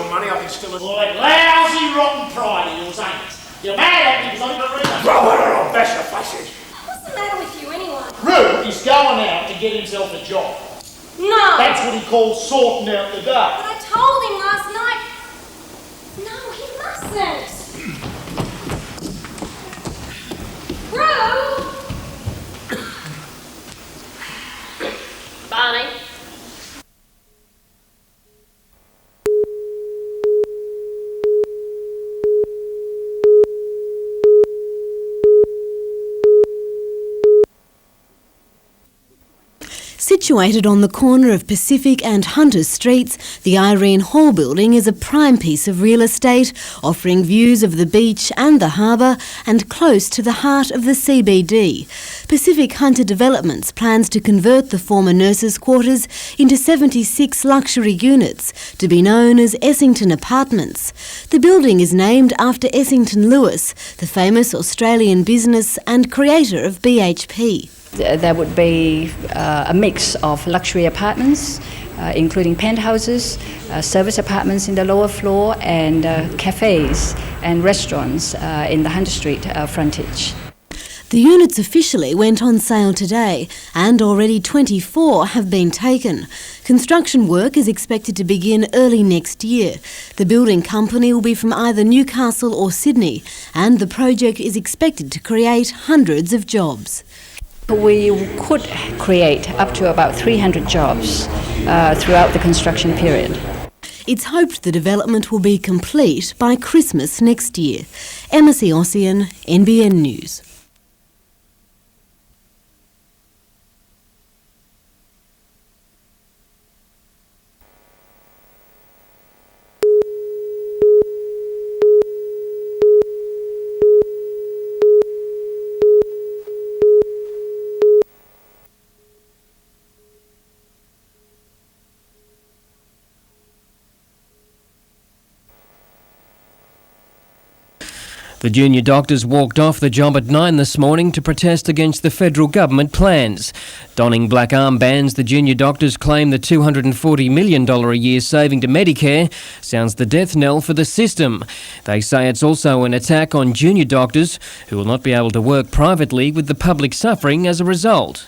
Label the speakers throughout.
Speaker 1: your money, I can still...
Speaker 2: Well, that lousy, rotten pride of yours, ain't it? You're mad at me because I'm going to read it.
Speaker 1: I'll bash your faces.
Speaker 3: What's the matter with you anyway?
Speaker 2: Roo is going out to get himself a job.
Speaker 3: No!
Speaker 2: That's what he calls sorting out the day.
Speaker 3: But I told him last night... No, he mustn't! Roo! Barney?
Speaker 4: Situated on the corner of Pacific and Hunter Streets, the Irene Hall building is a prime piece of real estate, offering views of the beach and the harbour and close to the heart of the CBD. Pacific Hunter Developments plans to convert the former nurses' quarters into 76 luxury units, to be known as Essington Apartments. The building is named after Essington Lewis, the famous Australian business and creator of BHP.
Speaker 5: There would be a mix of luxury apartments, including penthouses, service apartments in the lower floor, and cafes and restaurants in the Hunter Street frontage.
Speaker 4: The units officially went on sale today, and already 24 have been taken. Construction work is expected to begin early next year. The building company will be from either Newcastle or Sydney, and the project is expected to create hundreds of jobs.
Speaker 5: We could create up to about 300 jobs throughout the construction period.
Speaker 4: It's hoped the development will be complete by Christmas next year. Emma Ossian, NBN News.
Speaker 6: The junior doctors walked off the job at 9 this morning to protest against the federal government plans. Donning black armbands, the junior doctors claim the $240 million a year saving to Medicare sounds the death knell for the system. They say it's also an attack on junior doctors who will not be able to work privately, with the public suffering as a result.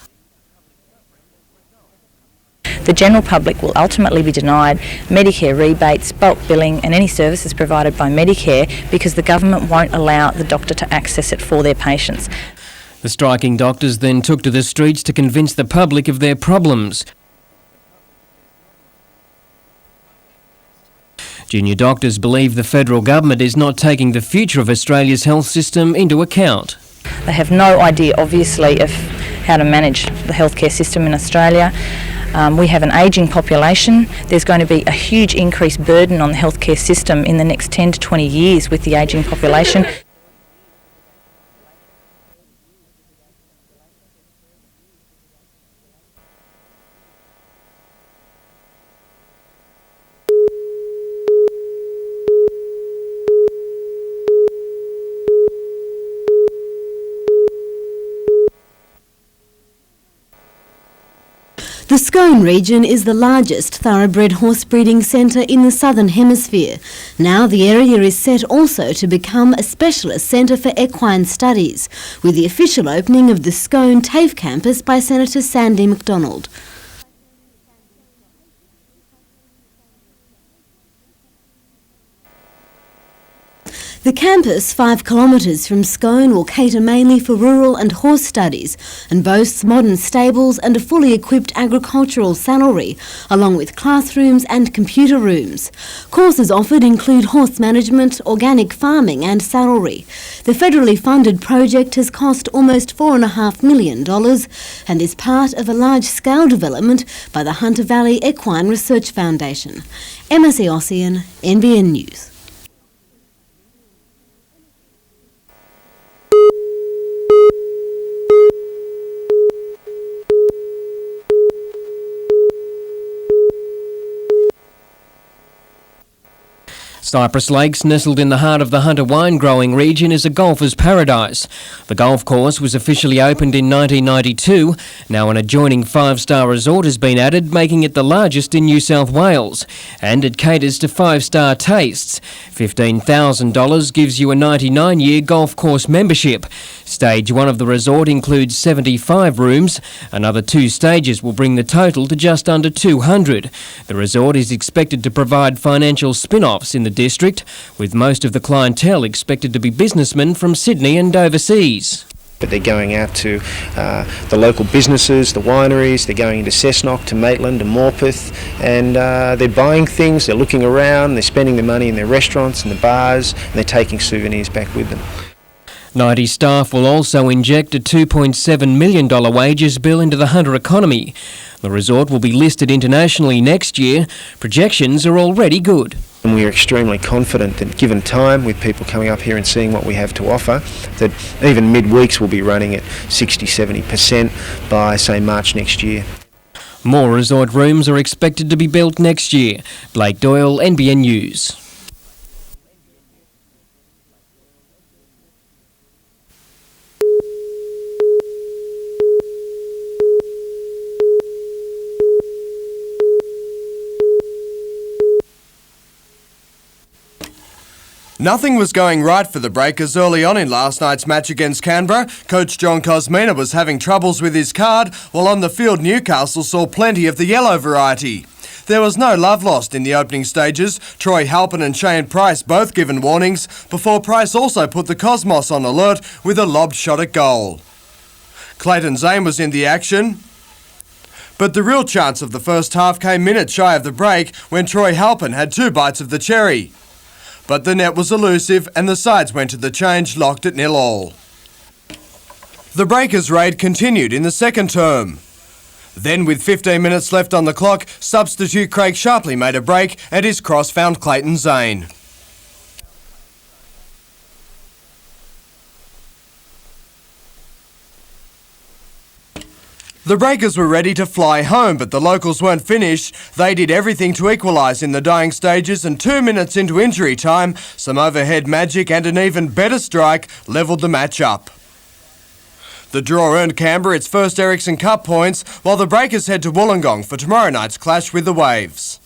Speaker 5: The general public will ultimately be denied Medicare rebates, bulk billing and any services provided by Medicare because the government won't allow the doctor to access it for their patients.
Speaker 6: The striking doctors then took to the streets to convince the public of their problems. Junior doctors believe the federal government is not taking the future of Australia's health system into account.
Speaker 5: They have no idea, obviously, of how to manage the healthcare system in Australia. We have an ageing population. There's going to be a huge increased burden on the healthcare system in the next 10 to 20 years with the ageing population.
Speaker 4: The Scone region is the largest thoroughbred horse breeding centre in the Southern Hemisphere. Now the area is set also to become a specialist centre for equine studies, with the official opening of the Scone TAFE campus by Senator Sandy McDonald. The campus, 5 kilometres from Scone, will cater mainly for rural and horse studies and boasts modern stables and a fully equipped agricultural saddlery, along with classrooms and computer rooms. Courses offered include horse management, organic farming and saddlery. The federally funded project has cost almost $4.5 million and is part of a large-scale development by the Hunter Valley Equine Research Foundation. Emma Ossian, NBN News.
Speaker 6: Cypress Lakes, nestled in the heart of the Hunter wine growing region, is a golfer's paradise. The golf course was officially opened in 1992. Now an adjoining five-star resort has been added, making it the largest in New South Wales. And it caters to five-star tastes. $15,000 gives you a 99-year golf course membership. Stage 1 of the resort includes 75 rooms. Another 2 stages will bring the total to just under 200. The resort is expected to provide financial spin-offs in the district, with most of the clientele expected to be businessmen from Sydney and overseas.
Speaker 7: But they're going out to the local businesses, the wineries, they're going into Cessnock, to Maitland, to Morpeth, and they're buying things, they're looking around, they're spending their money in their restaurants and the bars, and they're taking souvenirs back with them.
Speaker 6: 90 staff will also inject a $2.7 million wages bill into the Hunter economy. The resort will be listed internationally next year. Projections are already good.
Speaker 7: And we are extremely confident that given time, with people coming up here and seeing what we have to offer, that even midweeks will be running at 60-70% by, say, March next year.
Speaker 6: More resort rooms are expected to be built next year. Blake Doyle, NBN News.
Speaker 8: Nothing was going right for the Breakers early on in last night's match against Canberra. Coach John Cosmina was having troubles with his card, while on the field Newcastle saw plenty of the yellow variety. There was no love lost in the opening stages. Troy Halpin and Shane Price both given warnings, before Price also put the Cosmos on alert with a lobbed shot at goal. Clayton Zane was in the action, but the real chance of the first half came minutes shy of the break when Troy Halpin had 2 bites of the cherry. But the net was elusive and the sides went to the change, locked at 0-0. The Breakers' raid continued in the second term. Then, with 15 minutes left on the clock, substitute Craig Sharpley made a break and his cross found Clayton Zane. The Breakers were ready to fly home, but the locals weren't finished. They did everything to equalise in the dying stages, and 2 minutes into injury time, some overhead magic and an even better strike levelled the match up. The draw earned Canberra its first Ericsson Cup points, while the Breakers head to Wollongong for tomorrow night's clash with the Waves.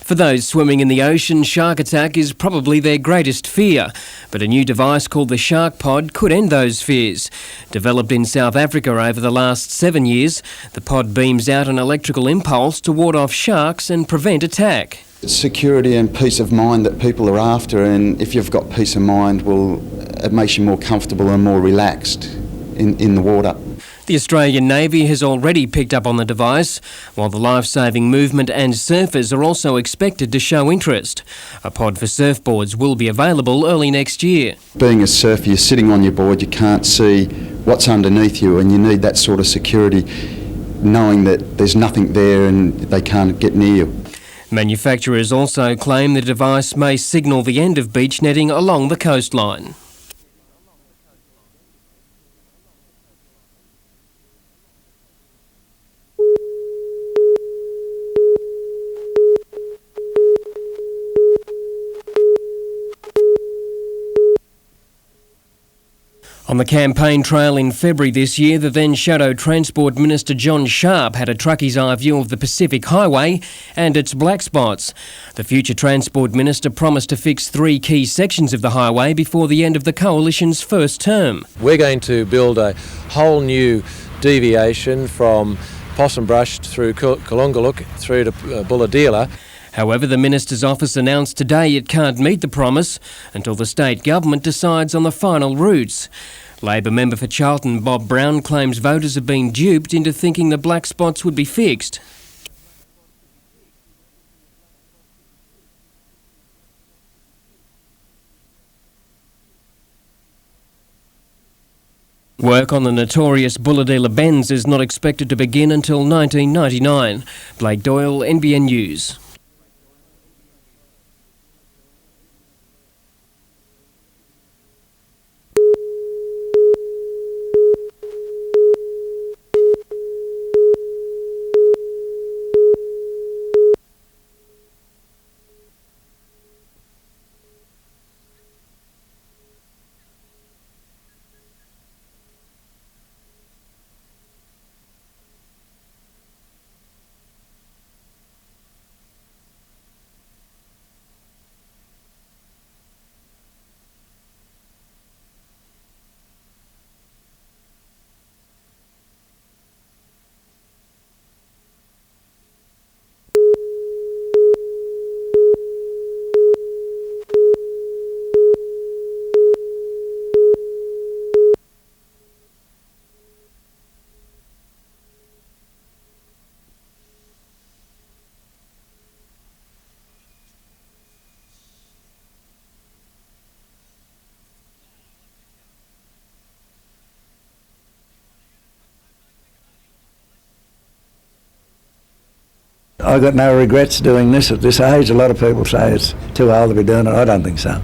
Speaker 6: For those swimming in the ocean, shark attack is probably their greatest fear. But a new device called the Shark Pod could end those fears. Developed in South Africa over the last 7 years, the pod beams out an electrical impulse to ward off sharks and prevent attack.
Speaker 9: Security and peace of mind that people are after, and if you've got peace of mind, well, it makes you more comfortable and more relaxed in the water.
Speaker 6: The Australian Navy has already picked up on the device, while the life-saving movement and surfers are also expected to show interest. A pod for surfboards will be available early next year.
Speaker 9: Being a surfer, you're sitting on your board, you can't see what's underneath you, and you need that sort of security, knowing that there's nothing there and they can't get near you.
Speaker 6: Manufacturers also claim the device may signal the end of beach netting along the coastline. On the campaign trail in February this year, the then Shadow Transport Minister John Sharp had a truckie's eye view of the Pacific Highway and its black spots. The future Transport Minister promised to fix 3 key sections of the highway before the end of the Coalition's first term.
Speaker 10: We're going to build a whole new deviation from Possum Brush through Kalungaluk through to Bulladila.
Speaker 6: However, the Minister's office announced today it can't meet the promise until the state government decides on the final routes. Labor member for Charlton Bob Brown claims voters have been duped into thinking the black spots would be fixed. Work on the notorious Bulladela Bends is not expected to begin until 1999. Blake Doyle, NBN News.
Speaker 11: I've got no regrets doing this at this age. A lot of people say it's too old to be doing it. I don't think so.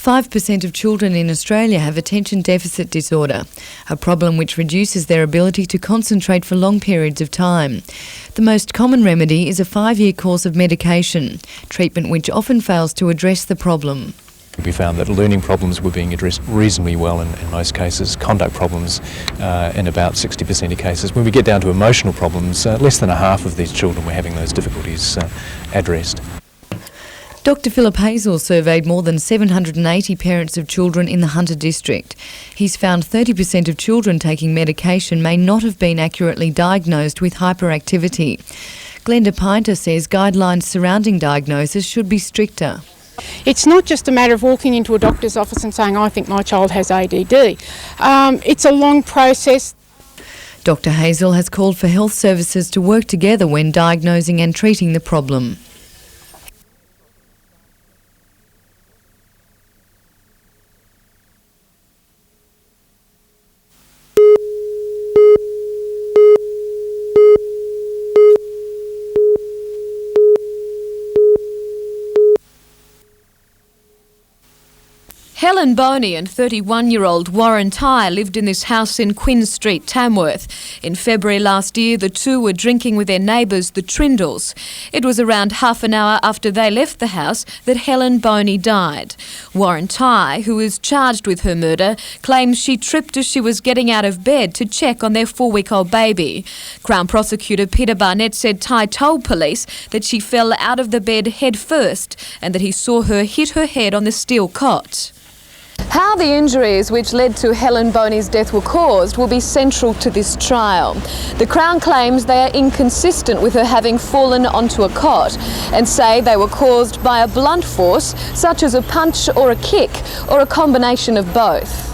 Speaker 12: 5% of children in Australia have attention deficit disorder, a problem which reduces their ability to concentrate for long periods of time. The most common remedy is a 5-year course of medication, treatment which often fails to address the problem.
Speaker 13: We found that learning problems were being addressed reasonably well in most cases, conduct problems in about 60% of cases. When we get down to emotional problems, less than a half of these children were having those difficulties addressed.
Speaker 12: Dr Philip Hazel surveyed more than 780 parents of children in the Hunter district. He's found 30% of children taking medication may not have been accurately diagnosed with hyperactivity. Glenda Pinter says guidelines surrounding diagnosis should be stricter.
Speaker 14: It's not just a matter of walking into a doctor's office and saying, I think my child has ADD. It's a long process.
Speaker 12: Dr Hazel has called for health services to work together when diagnosing and treating the problem.
Speaker 15: Helen Boney and 31-year-old Warren Ty lived in this house in Quinn Street, Tamworth. In February last year, the two were drinking with their neighbours, the Trindles. It was around half an hour after they left the house that Helen Boney died. Warren Ty, who is charged with her murder, claims she tripped as she was getting out of bed to check on their 4-week-old baby. Crown Prosecutor Peter Barnett said Ty told police that she fell out of the bed head first and that he saw her hit her head on the steel cot. How the injuries which led to Helen Boney's death were caused will be central to this trial. The Crown claims they are inconsistent with her having fallen onto a cot and say they were caused by a blunt force such as a punch or a kick or a combination of both.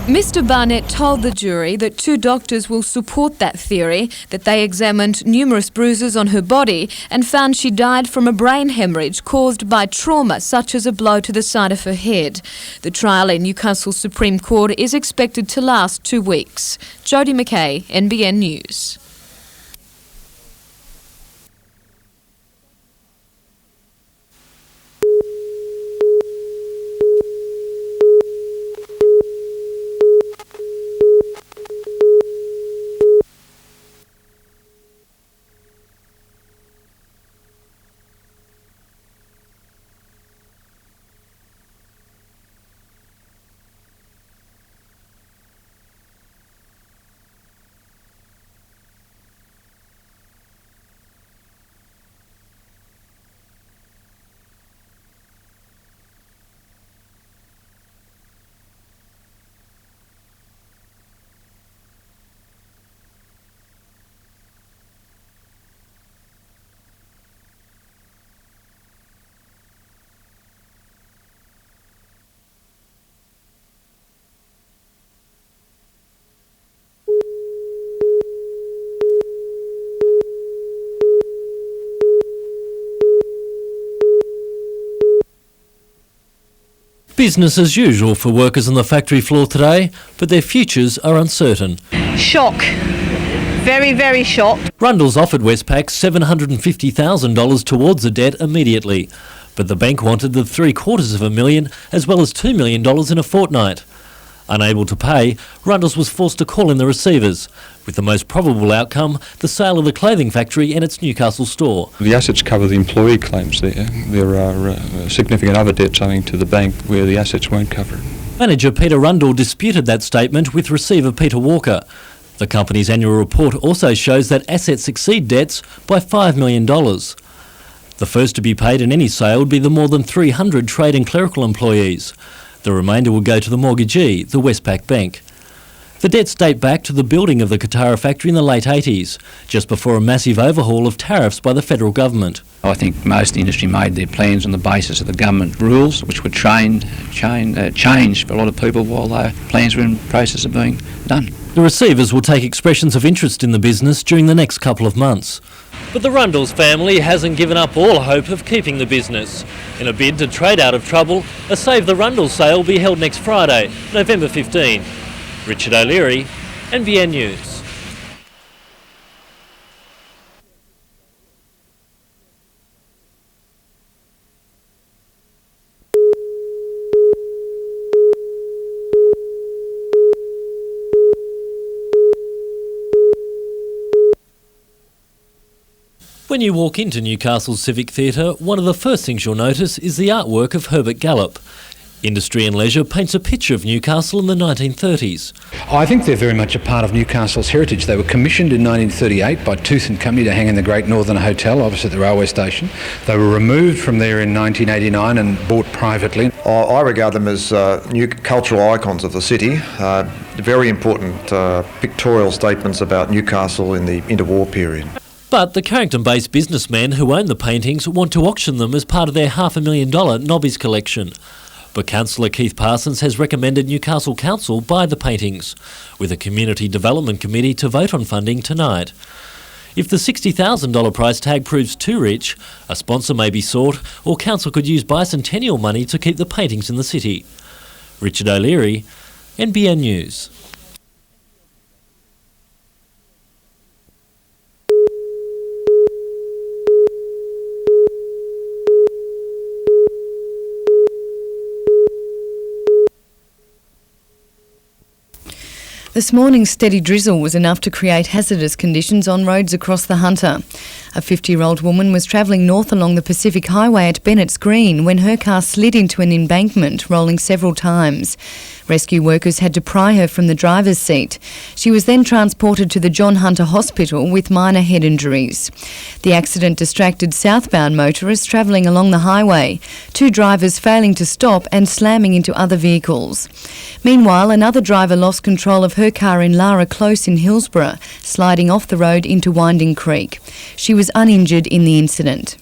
Speaker 15: Mr Barnett told the jury that 2 doctors will support that theory, that they examined numerous bruises on her body and found she died from a brain hemorrhage caused by trauma such as a blow to the side of her head. The trial in Newcastle Supreme Court is expected to last 2 weeks. Jodie McKay, NBN News.
Speaker 16: Business as usual for workers on the factory floor today, but their futures are uncertain.
Speaker 17: Shock. Very, very shocked.
Speaker 16: Rundle's offered Westpac $750,000 towards the debt immediately, but the bank wanted the $750,000 as well as $2 million in a fortnight. Unable to pay, Rundle's was forced to call in the receivers, with the most probable outcome the sale of the clothing factory and its Newcastle store.
Speaker 18: The assets cover the employee claims there. There are significant other debts owing to the bank where the assets won't cover it.
Speaker 16: Manager Peter Rundle disputed that statement with receiver Peter Walker. The company's annual report also shows that assets exceed debts by $5 million. The first to be paid in any sale would be the more than 300 trade and clerical employees. The remainder will go to the mortgagee, the Westpac Bank. The debts date back to the building of the Katara factory in the late 80s, just before a massive overhaul of tariffs by the federal government.
Speaker 19: I think most of the industry made their plans on the basis of the government rules, which were changed for a lot of people while their plans were in the process of being done.
Speaker 16: The receivers will take expressions of interest in the business during the next couple of months. But the Rundles family hasn't given up all hope of keeping the business. In a bid to trade out of trouble, a Save the Rundles sale will be held next Friday, November 15. Richard O'Leary, NBN News. When you walk into Newcastle's Civic Theatre, one of the first things you'll notice is the artwork of Herbert Gallup. Industry and Leisure paints a picture of Newcastle in the 1930s.
Speaker 20: I think they're very much a part of Newcastle's heritage. They were commissioned in 1938 by Tooth and Company to hang in the Great Northern Hotel, opposite the railway station. They were removed from there in 1989 and bought privately.
Speaker 21: I regard them as new cultural icons of the city. Very important pictorial statements about Newcastle in the interwar period.
Speaker 16: But the Carrington-based businessmen who own the paintings want to auction them as part of their $500,000 Nobbies collection. But Councillor Keith Parsons has recommended Newcastle Council buy the paintings, with a Community Development Committee to vote on funding tonight. If the $60,000 price tag proves too rich, a sponsor may be sought, or Council could use bicentennial money to keep the paintings in the city. Richard O'Leary, NBN News.
Speaker 12: This morning's steady drizzle was enough to create hazardous conditions on roads across the Hunter. A 50-year-old woman was travelling north along the Pacific Highway at Bennett's Green when her car slid into an embankment, rolling several times. Rescue workers had to pry her from the driver's seat. She was then transported to the John Hunter Hospital with minor head injuries. The accident distracted southbound motorists travelling along the highway, two drivers failing to stop and slamming into other vehicles. Meanwhile, another driver lost control of her car in Lara Close in Hillsborough, sliding off the road into Winding Creek. She was uninjured in the incident.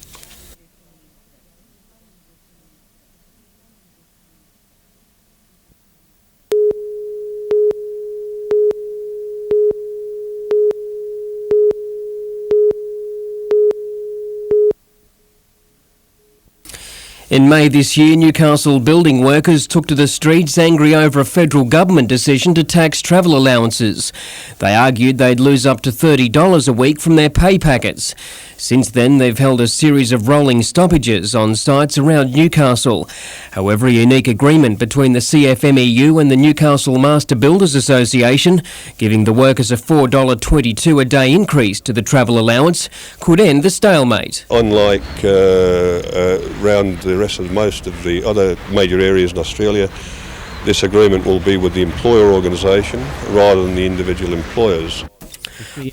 Speaker 6: In May this year, Newcastle building workers took to the streets angry over a federal government decision to tax travel allowances. They argued they'd lose up to $30 a week from their pay packets. Since then, they've held a series of rolling stoppages on sites around Newcastle. However, a unique agreement between the CFMEU and the Newcastle Master Builders Association, giving the workers a $4.22 a day increase to the travel allowance, could end the stalemate.
Speaker 22: Unlike around the rest of most of the other major areas in Australia, this agreement will be with the employer organisation rather than the individual employers.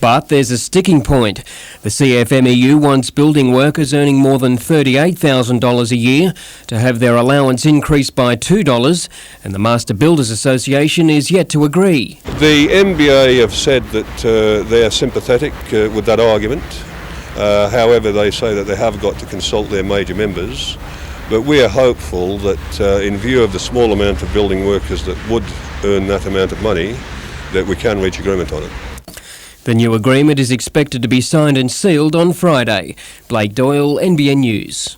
Speaker 6: But there's a sticking point. The CFMEU wants building workers earning more than $38,000 a year to have their allowance increased by $2, and the Master Builders Association is yet to agree.
Speaker 22: The MBA have said that they are sympathetic with that argument. However, they say that they have got to consult their major members. But we are hopeful that in view of the small amount of building workers that would earn that amount of money, that we can reach agreement on it.
Speaker 6: The new agreement is expected to be signed and sealed on Friday. Blake Doyle, NBN News.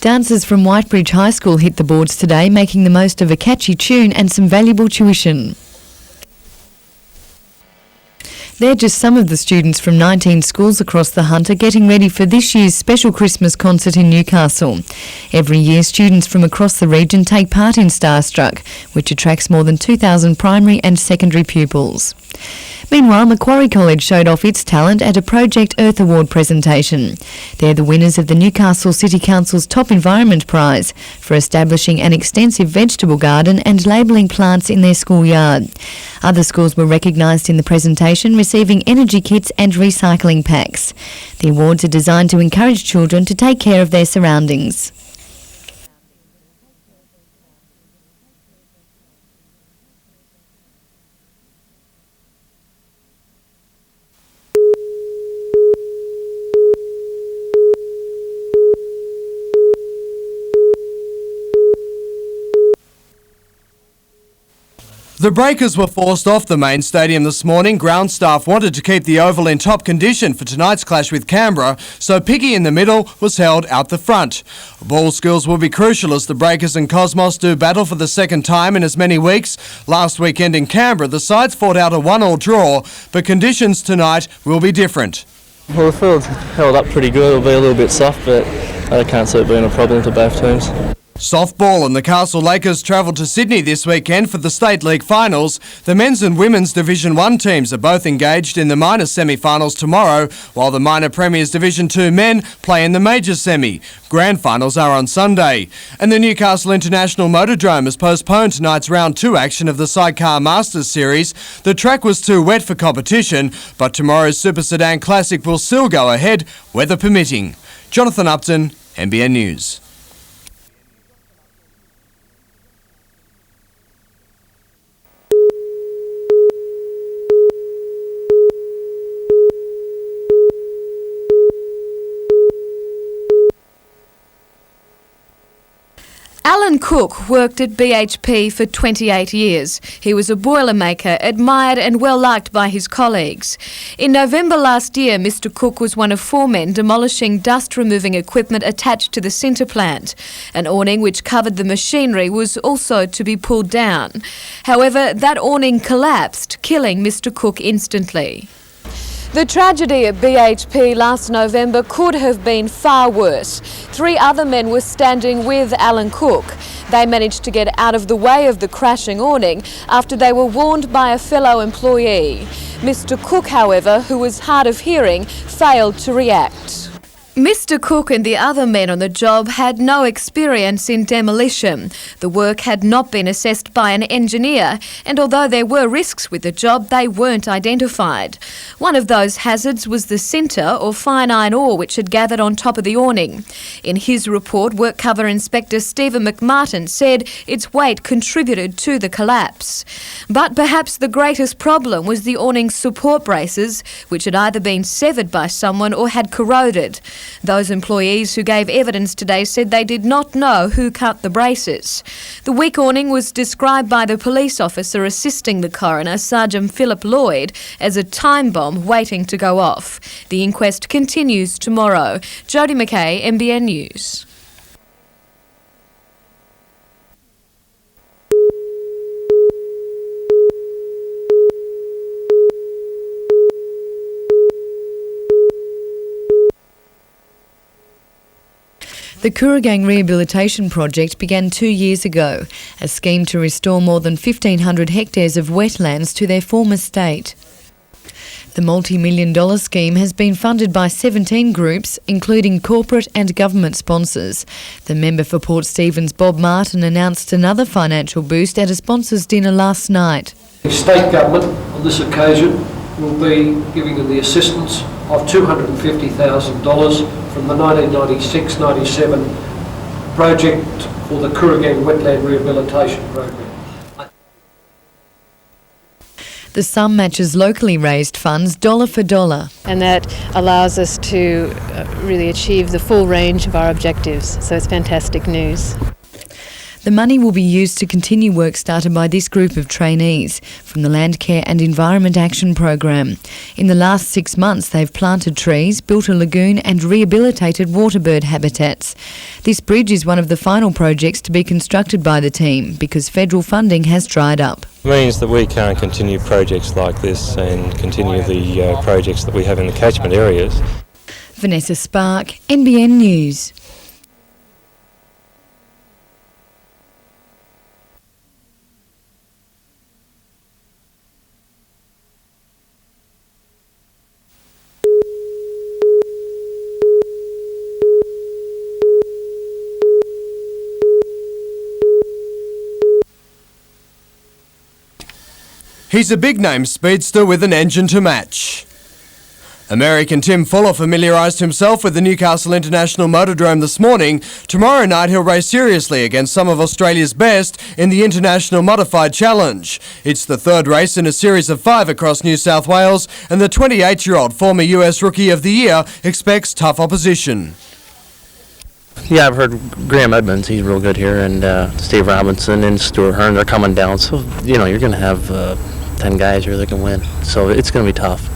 Speaker 12: Dancers from Whitebridge High School hit the boards today, making the most of a catchy tune and some valuable tuition. They're just some of the students from 19 schools across the Hunter getting ready for this year's special Christmas concert in Newcastle. Every year, students from across the region take part in Starstruck, which attracts more than 2,000 primary and secondary pupils. Meanwhile, Macquarie College showed off its talent at a Project Earth Award presentation. They're the winners of the Newcastle City Council's Top Environment Prize for establishing an extensive vegetable garden and labelling plants in their schoolyard. Other schools were recognised in the presentation, receiving energy kits and recycling packs. The awards are designed to encourage children to take care of their surroundings.
Speaker 8: The Breakers were forced off the main stadium this morning. Ground staff wanted to keep the oval in top condition for tonight's clash with Canberra, so Piggy in the middle was held out the front. Ball skills will be crucial as the Breakers and Cosmos do battle for the second time in as many weeks. Last weekend in Canberra, the sides fought out a 1-1 draw, but conditions tonight will be different.
Speaker 1: Well, the field's held up pretty good. It'll be a little bit soft, but I can't see it being a problem to both teams.
Speaker 8: Softball and the Castle Lakers travelled to Sydney this weekend for the State League finals. The men's and women's Division 1 teams are both engaged in the minor semi-finals tomorrow, while the minor Premiers Division 2 men play in the major semi. Grand finals are on Sunday. And the Newcastle International Motordrome has postponed tonight's round 2 action of the Sidecar Masters Series. The track was too wet for competition, but tomorrow's Super Sedan Classic will still go ahead, weather permitting. Jonathan Upton, NBN News.
Speaker 15: Alan Cook worked at BHP for 28 years. He was a boilermaker, admired and well liked by his colleagues. In November last year, Mr Cook was one of 4 men demolishing dust-removing equipment attached to the sinter plant. An awning which covered the machinery was also to be pulled down. However, that awning collapsed, killing Mr Cook instantly. The tragedy at BHP last November could have been far worse. 3 other men were standing with Alan Cook. They managed to get out of the way of the crashing awning after they were warned by a fellow employee. Mr Cook, however, who was hard of hearing, failed to react. Mr Cook and the other men on the job had no experience in demolition. The work had not been assessed by an engineer, and although there were risks with the job, they weren't identified. One of those hazards was the sinter, or fine iron ore, which had gathered on top of the awning. In his report, Work Cover Inspector Stephen McMartin said its weight contributed to the collapse. But perhaps the greatest problem was the awning's support braces, which had either been severed by someone or had corroded. Those employees who gave evidence today said they did not know who cut the braces. The weak awning was described by the police officer assisting the coroner, Sergeant Philip Lloyd, as a time bomb waiting to go off. The inquest continues tomorrow. Jodie McKay, NBN News.
Speaker 12: The Kooragang Rehabilitation Project began 2 years ago, a scheme to restore more than 1,500 hectares of wetlands to their former state. The multi-million-dollar scheme has been funded by 17 groups, including corporate and government sponsors. The member for Port Stephens, Bob Martin, announced another financial boost at a sponsors' dinner last night.
Speaker 2: The state government on this occasion will be giving them the assistance of $250,000 from the 1996-97 project for the Kooragang Wetland Rehabilitation Program.
Speaker 12: The sum matches locally raised funds dollar for dollar.
Speaker 23: And that allows us to really achieve the full range of our objectives, so it's fantastic news.
Speaker 12: The money will be used to continue work started by this group of trainees from the Land Care and Environment Action Program. In the last 6 months, they've planted trees, built a lagoon and rehabilitated waterbird habitats. This bridge is one of the final projects to be constructed by the team because federal funding has dried up.
Speaker 3: It means that we can't continue projects like this and continue the projects that we have in the catchment areas.
Speaker 12: Vanessa Spark, NBN News.
Speaker 8: He's a big-name speedster with an engine to match. American Tim Fuller familiarised himself with the Newcastle International Motordrome this morning. Tomorrow night he'll race seriously against some of Australia's best in the International Modified Challenge. It's the third race in a series of 5 across New South Wales, and the 28-year-old former US Rookie of the Year expects tough opposition.
Speaker 1: Yeah, I've heard Graham Edmonds, he's real good here, and Steve Robinson and Stuart Hearn, they're coming down. So, you're going to have 10 guys here that can win. So it's going to be tough.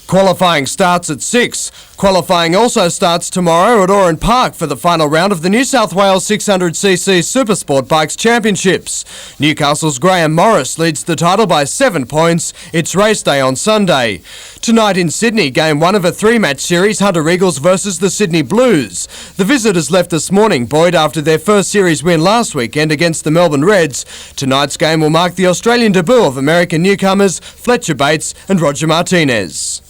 Speaker 8: Qualifying starts at 6. Qualifying also starts tomorrow at Oran Park for the final round of the New South Wales 600cc Supersport Bikes Championships. Newcastle's Graham Morris leads the title by 7 points. It's race day on Sunday. Tonight in Sydney, game 1 of a 3-match series, Hunter Eagles versus the Sydney Blues. The visitors left this morning buoyed after their first series win last weekend against the Melbourne Reds. Tonight's game will mark the Australian debut of American newcomers Fletcher Bates and Roger Martinez.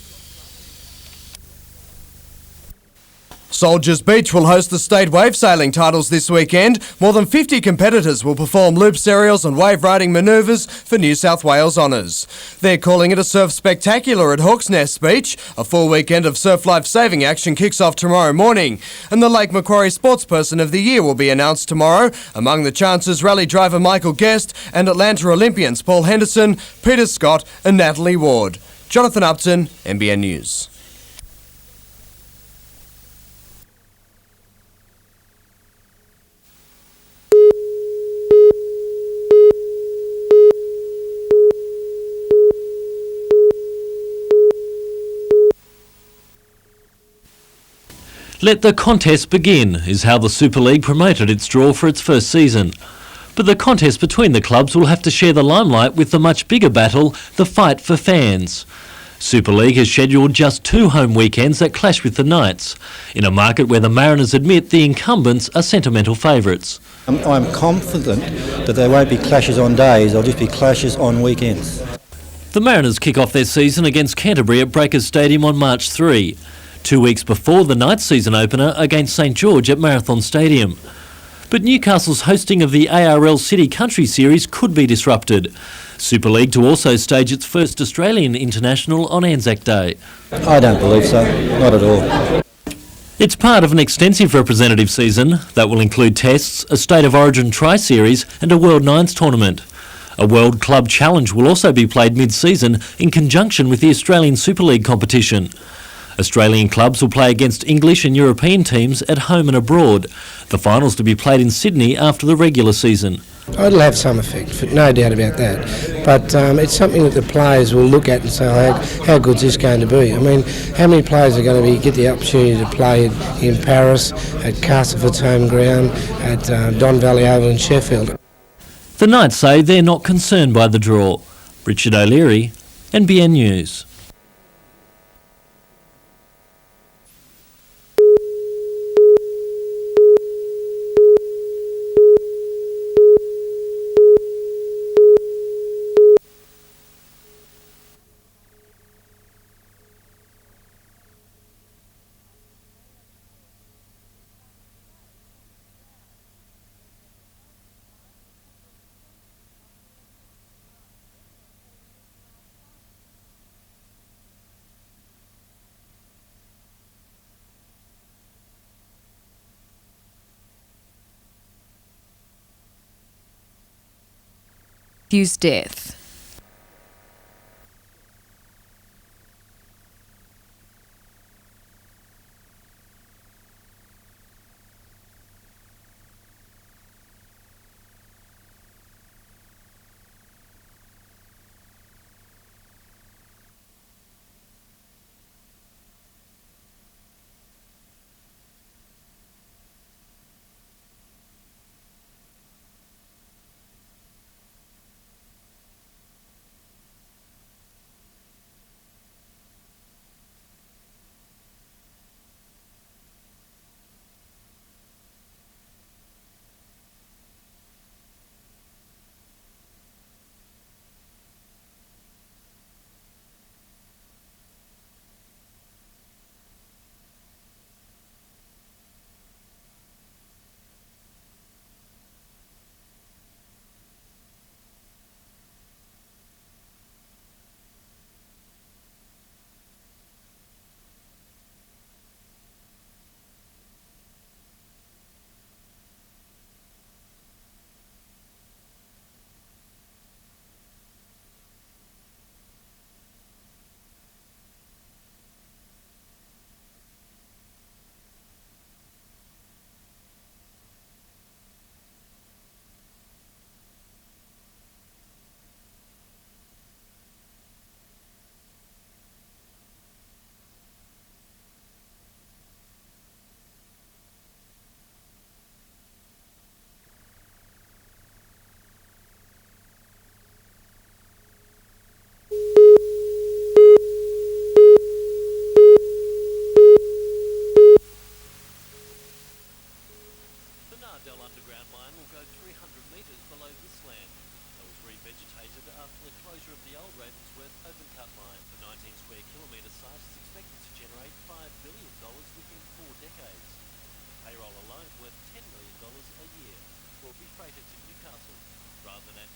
Speaker 8: Soldiers Beach will host the state wave sailing titles this weekend. More than 50 competitors will perform loops, aerials and wave riding manoeuvres for New South Wales honours. They're calling it a surf spectacular at Hawk's Nest Beach. A full weekend of surf life-saving action kicks off tomorrow morning. And the Lake Macquarie Sportsperson of the Year will be announced tomorrow. Among the chances, rally driver Michael Guest and Atlanta Olympians Paul Henderson, Peter Scott and Natalie Ward. Jonathan Upton, NBN News.
Speaker 16: Let the contest begin is how the Super League promoted its draw for its first season. But the contest between the clubs will have to share the limelight with the much bigger battle, the fight for fans. Super League has scheduled just 2 home weekends that clash with the Knights, in a market where the Mariners admit the incumbents are sentimental favourites.
Speaker 4: I'm confident that there won't be clashes on days, there'll just be clashes on weekends.
Speaker 16: The Mariners kick off their season against Canterbury at Breakers Stadium on March 3. 2 weeks before the Knights season opener against St George at Marathon Stadium. But Newcastle's hosting of the ARL City Country Series could be disrupted. Super League to also stage its first Australian International on Anzac Day.
Speaker 4: I don't believe so, not at all.
Speaker 16: It's part of an extensive representative season that will include tests, a State of Origin Tri-Series and a World Nines tournament. A World Club Challenge will also be played mid-season in conjunction with the Australian Super League competition. Australian clubs will play against English and European teams at home and abroad. The finals to be played in Sydney after the regular season.
Speaker 5: It'll have some effect, no doubt about that. But it's something that the players will look at and say, how good's this going to be? I mean, how many players are going to get the opportunity to play in Paris, at Castleford's home ground, at Don Valley Oval in Sheffield?
Speaker 16: The Knights say they're not concerned by the draw. Richard O'Leary, NBN News.
Speaker 15: Death.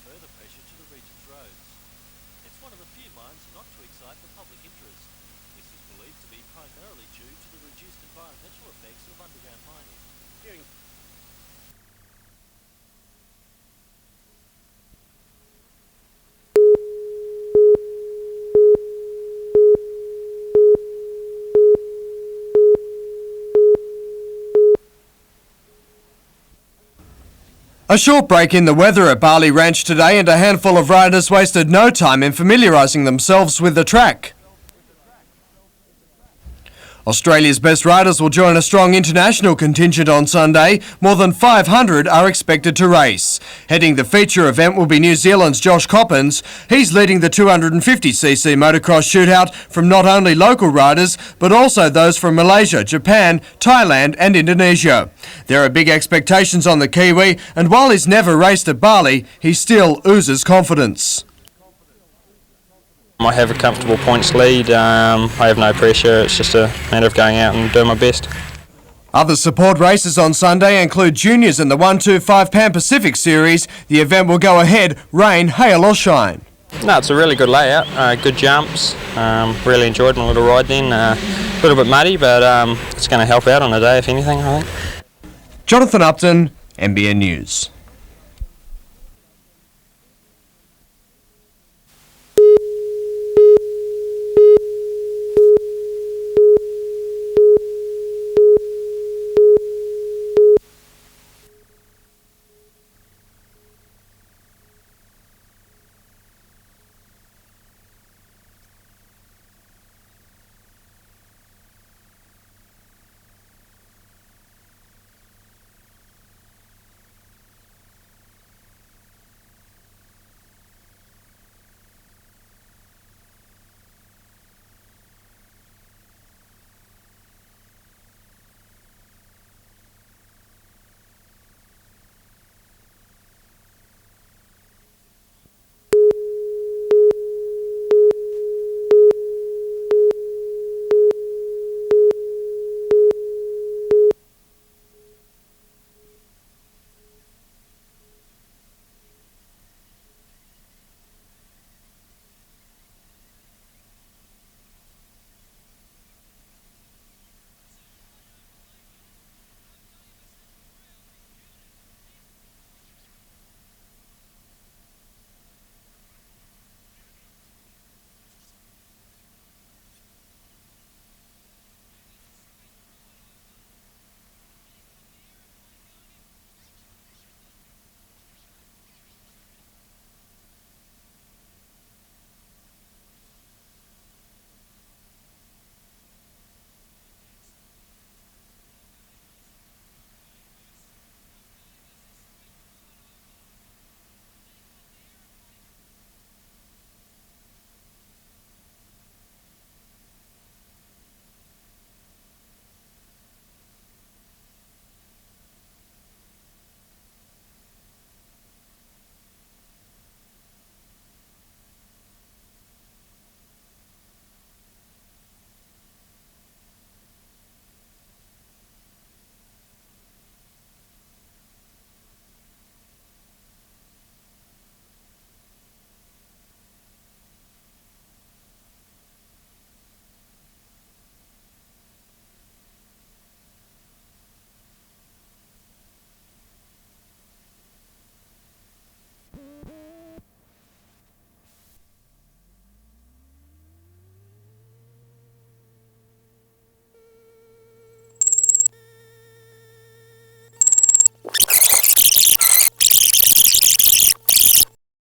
Speaker 16: further pressure to the region's roads. It's one of the few mines not to excite the public interest. This is believed to be primarily due to the reduced environmental effects of underground mining.
Speaker 8: A short break in the weather at Barley Ranch today, and a handful of riders wasted no time in familiarising themselves with the track. Australia's best riders will join a strong international contingent on Sunday. More than 500 are expected to race. Heading the feature event will be New Zealand's Josh Coppins. He's leading the 250cc motocross shootout from not only local riders, but also those from Malaysia, Japan, Thailand and Indonesia. There are big expectations on the Kiwi, and while he's never raced at Barley, he still oozes confidence.
Speaker 7: I have a comfortable points lead. I have no pressure. It's just a matter of going out and doing my best.
Speaker 8: Other support races on Sunday include juniors in the 125 Pan Pacific Series. The event will go ahead, rain, hail or shine.
Speaker 7: No, it's a really good layout. Good jumps. Really enjoyed my little ride then. A little bit muddy, but it's going to help out on the day if anything, I think.
Speaker 8: Jonathan Upton, NBN News.